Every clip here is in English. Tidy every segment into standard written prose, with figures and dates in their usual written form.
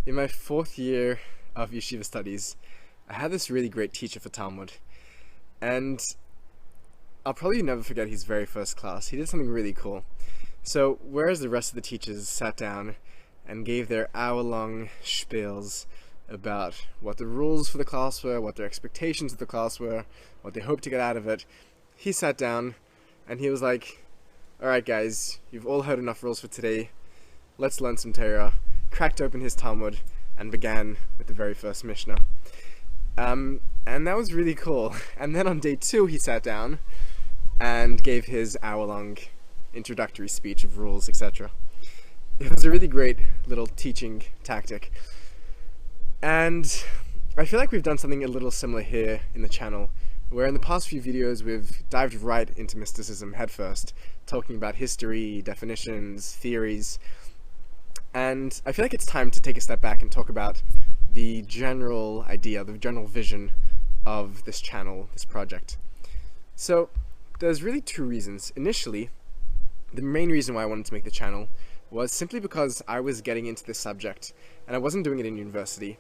In my fourth year of yeshiva studies, I had this really great teacher for Talmud, and I'll probably never forget his very first class. He did something really cool. So, whereas the rest of the teachers sat down and gave their hour-long spiels about what the rules for the class were, what their expectations of the class were, what they hoped to get out of it, he sat down and he was like, "Alright guys, you've all heard enough rules for today. Let's learn some Torah." Cracked open his Talmud and began with the very first Mishnah. And that was really cool. And then on day two, he sat down and gave his hour-long introductory speech of rules, etc. It was a really great little teaching tactic. And I feel like we've done something a little similar here in the channel, where in the past few videos we've dived right into mysticism headfirst, talking about history, definitions, theories, and I feel like it's time to take a step back and talk about the general idea, the general vision of this channel, this project. So, there's really two reasons. Initially, the main reason why I wanted to make the channel was simply because I was getting into this subject, and I wasn't doing it in university.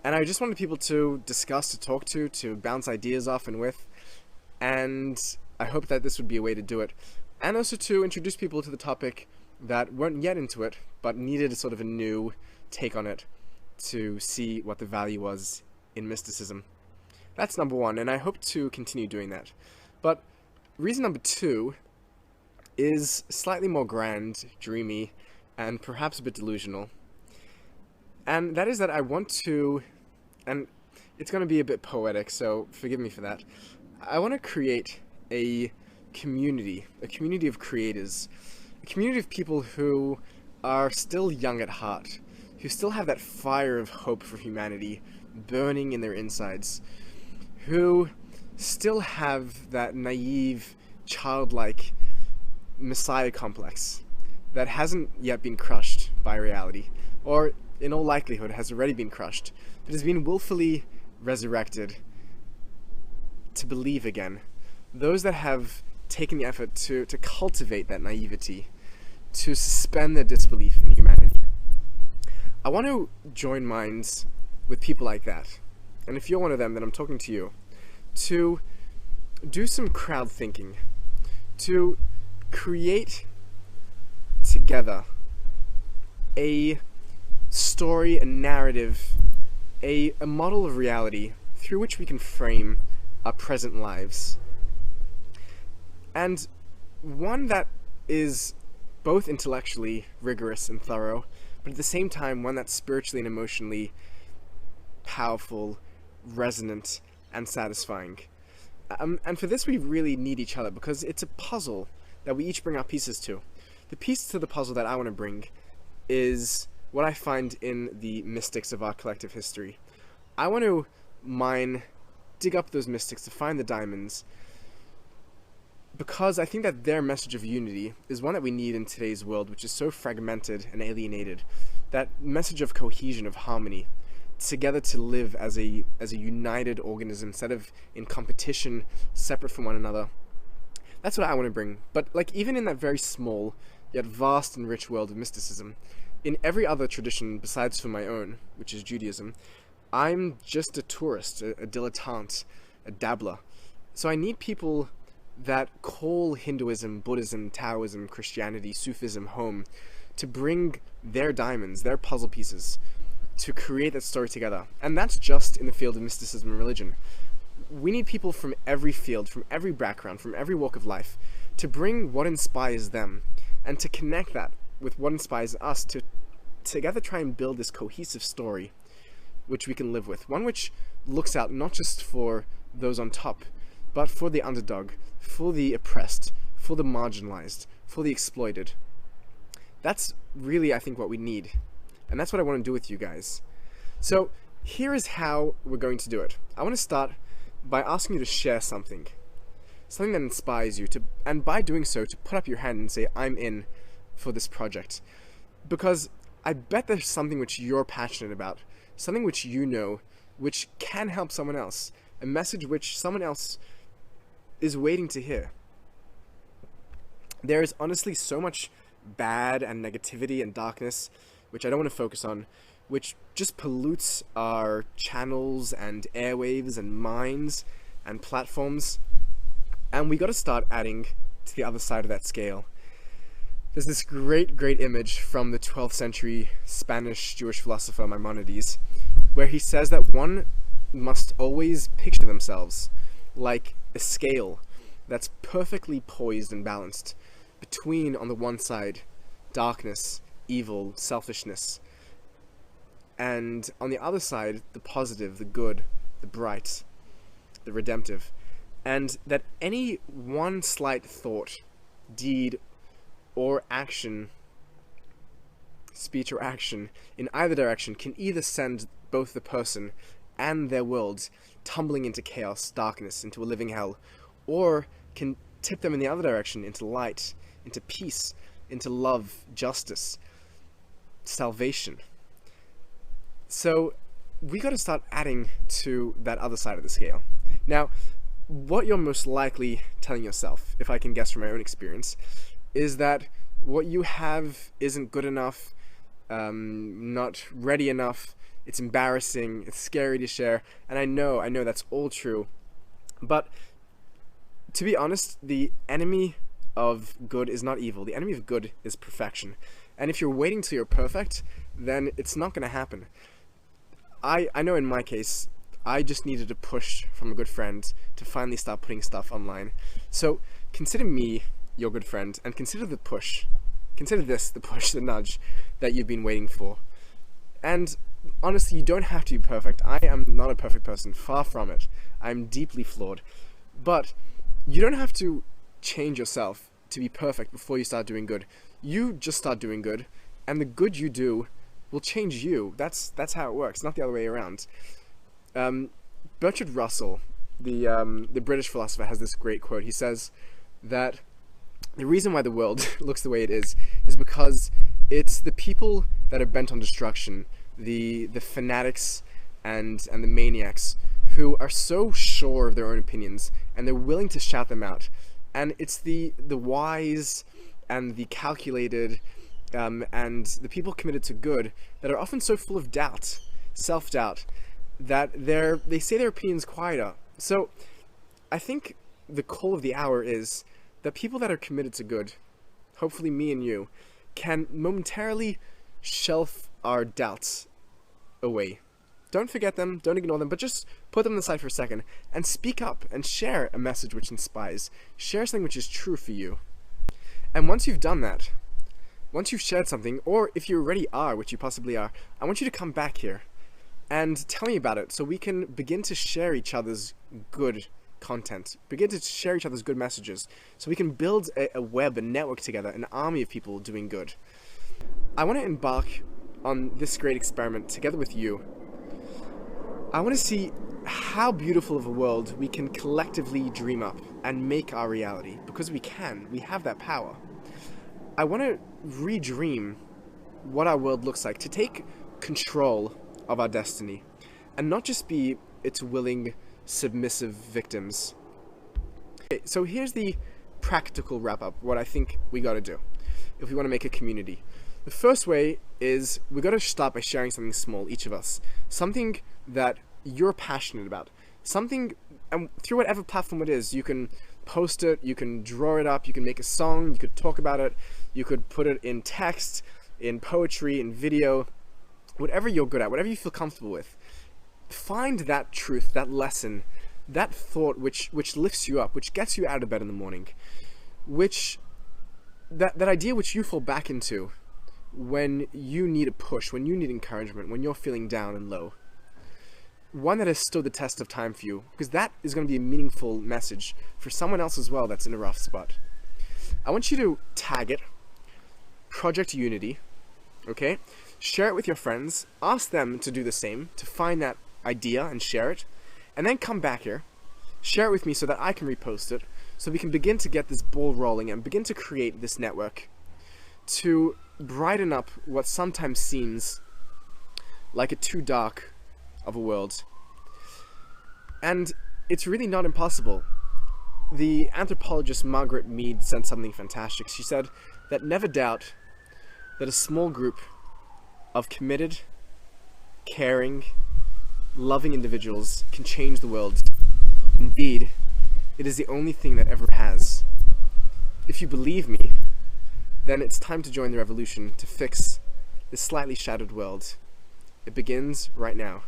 And I just wanted people to discuss, to talk to bounce ideas off and with, and I hope that this would be a way to do it. And also to introduce people to the topic that weren't yet into it, but needed a sort of a new take on it to see what the value was in mysticism. That's number one, and I hope to continue doing that. But reason number two is slightly more grand, dreamy, and perhaps a bit delusional. And that is that I want to, and it's going to be a bit poetic, so forgive me for that. I want to create a community of creators, a community of people who are still young at heart, who still have that fire of hope for humanity burning in their insides, who still have that naive, childlike messiah complex that hasn't yet been crushed by reality, or in all likelihood has already been crushed, but has been willfully resurrected to believe again. Those that have taken the effort to cultivate that naivety, to suspend their disbelief in humanity. I want to join minds with people like that, and if you're one of them, then I'm talking to you, to do some crowd thinking, to create together a story, a narrative, a model of reality through which we can frame our present lives. And one that is both intellectually rigorous and thorough, but at the same time one that's spiritually and emotionally powerful, resonant, and satisfying. And for this we really need each other, because it's a puzzle that we each bring our pieces to. The piece to the puzzle that I want to bring is what I find in the mystics of our collective history. I want to dig up those mystics to find the diamonds, because I think that their message of unity is one that we need in today's world, which is so fragmented and alienated. That message of cohesion, of harmony, together to live as a united organism instead of in competition, separate from one another. That's what I want to bring. But like, even in that very small yet vast and rich world of mysticism, in every other tradition besides for my own, which is Judaism, I'm just a tourist, a dilettante, a dabbler. So I need people that call Hinduism, Buddhism, Taoism, Christianity, Sufism home, to bring their diamonds, their puzzle pieces, to create that story together. And that's just in the field of mysticism and religion. We need people from every field, from every background, from every walk of life, to bring what inspires them, and to connect that with what inspires us, to together try and build this cohesive story which we can live with. One which looks out not just for those on top, but for the underdog, for the oppressed, for the marginalized, for the exploited. That's really, I think, what we need. And that's what I want to do with you guys. So here is how we're going to do it. I want to start by asking you to share something that inspires you, and by doing so, to put up your hand and say, "I'm in for this project." Because I bet there's something which you're passionate about, something which you know, which can help someone else, a message which someone else is waiting to hear. There is honestly so much bad and negativity and darkness which I don't want to focus on, which just pollutes our channels and airwaves and minds and platforms. And we got to start adding to the other side of that scale. There's this great image from the 12th century Spanish Jewish philosopher Maimonides, where he says that one must always picture themselves like a scale that's perfectly poised and balanced between, on the one side, darkness, evil, selfishness, and on the other side, the positive, the good, the bright, the redemptive. And that any one slight thought, deed, or action, speech or action, in either direction can either send both the person and their world tumbling into chaos, darkness, into a living hell, or can tip them in the other direction, into light, into peace, into love, justice, salvation. So we got to start adding to that other side of the scale. Now, what you're most likely telling yourself, if I can guess from my own experience, is that what you have isn't good enough, not ready enough, it's embarrassing, it's scary to share, and I know that's all true. But to be honest, the enemy of good is not evil. The enemy of good is perfection. And if you're waiting till you're perfect, then it's not going to happen. I know in my case, I just needed a push from a good friend to finally start putting stuff online. So consider me your good friend, and consider the push. Consider this the push, the nudge that you've been waiting for. And honestly, you don't have to be perfect. I am not a perfect person, far from it. I'm deeply flawed. But you don't have to change yourself to be perfect before you start doing good. You just start doing good, and the good you do will change you. That's how it works, not the other way around. Bertrand Russell, the British philosopher, has this great quote. He says that the reason why the world looks the way it is because it's the people that are bent on destruction, the fanatics and the maniacs, who are so sure of their own opinions and they're willing to shout them out. And it's the wise and the calculated and the people committed to good that are often so full of doubt, self-doubt, that they say their opinions quieter. So I think the call of the hour is that people that are committed to good, hopefully me and you, can momentarily shelf our doubts away. Don't forget them, don't ignore them, but just put them aside for a second and speak up and share a message which inspires. Share something which is true for you. And once you've done that, once you've shared something, or if you already are, which you possibly are, I want you to come back here and tell me about it so we can begin to share each other's good content, begin to share each other's good messages, so we can build a web, a network together, an army of people doing good. I want to embark on this great experiment together with you. I want to see how beautiful of a world we can collectively dream up and make our reality, because we can. We have that power. I want to redream what our world looks like, to take control of our destiny and not just be its willing, submissive victims. Okay, so here's the practical wrap-up, what I think we got to do if we want to make a community. The first way is we got to start by sharing something small, each of us. Something that you're passionate about. Something, and through whatever platform it is, you can post it, you can draw it up, you can make a song, you could talk about it, you could put it in text, in poetry, in video, whatever you're good at, whatever you feel comfortable with. Find that truth, that lesson, that thought which lifts you up, which gets you out of bed in the morning, which that idea which you fall back into when you need a push, when you need encouragement, when you're feeling down and low. One that has stood the test of time for you, because that is going to be a meaningful message for someone else as well that's in a rough spot. I want you to tag it, Project Unity, okay? Share it with your friends, ask them to do the same, to find that idea and share it, and then come back here, share it with me so that I can repost it, so we can begin to get this ball rolling and begin to create this network to brighten up what sometimes seems like a too dark of a world. And it's really not impossible. The anthropologist Margaret Mead said something fantastic. She said that never doubt that a small group of committed, caring, loving individuals can change the world. Indeed, it is the only thing that ever has. If you believe me, then it's time to join the revolution to fix this slightly shattered world. It begins right now.